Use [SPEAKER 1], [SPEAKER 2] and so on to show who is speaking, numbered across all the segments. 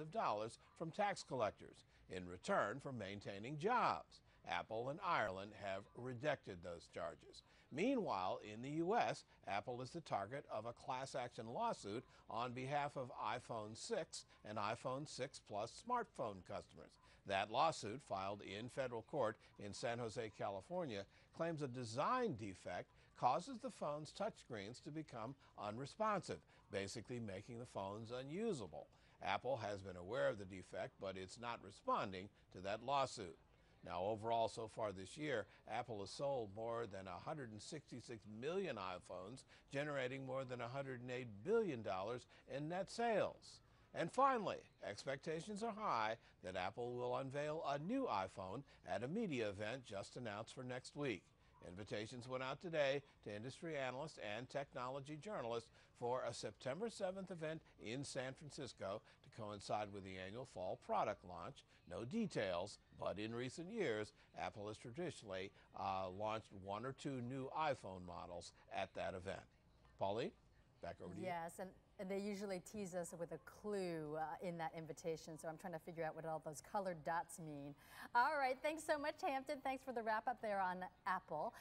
[SPEAKER 1] of dollars from tax collectors in return for maintaining jobs. Apple and Ireland have rejected those charges. Meanwhile, in the U.S., Apple is the target of a class action lawsuit on behalf of iPhone 6 and iPhone 6 Plus smartphone customers. That lawsuit, filed in federal court in San Jose, California, claims a design defect causes the phone's touchscreens to become unresponsive, basically making the phones unusable. Apple has been aware of the defect, but it's not responding to that lawsuit. Now, overall, so far this year, Apple has sold more than 166 million iPhones, generating more than $108 billion in net sales. And finally, expectations are high that Apple will unveil a new iPhone at a media event just announced for next week. Invitations went out today to industry analysts and technology journalists for a September 7th event in San Francisco to coincide with the annual fall product launch. No details, but in recent years, Apple has traditionally launched one or two new iPhone models at that event. Pauline, back over to you.
[SPEAKER 2] Yes, and they usually tease us with a clue in that invitation, so I'm trying to figure out what all those colored dots mean. All right, thanks so much, Hampton. Thanks for the wrap up there on Apple.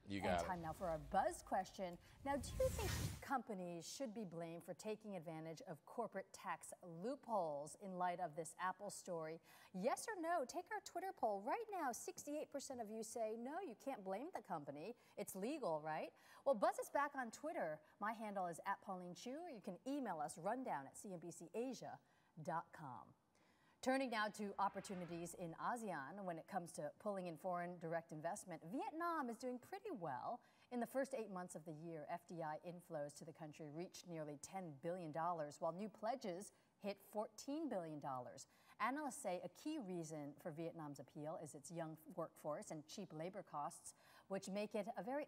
[SPEAKER 1] You got it.
[SPEAKER 2] Time now for our buzz question. Now, do you think companies should be blamed for taking advantage of corporate tax loopholes in light of this Apple story? Yes or no? Take our Twitter poll right now. 68% of you say no, you can't blame the company. It's legal, right? Well, buzz us back on Twitter. My handle is @PaulineChu, or you can email us rundown@cnbcasia.com. Turning now to opportunities in ASEAN when it comes to pulling in foreign direct investment, Vietnam is doing pretty well. In the first 8 months of the year, FDI inflows to the country reached nearly $10 billion, while new pledges hit $14 billion. Analysts say a key reason for Vietnam's appeal is its young workforce and cheap labor costs, which make it a very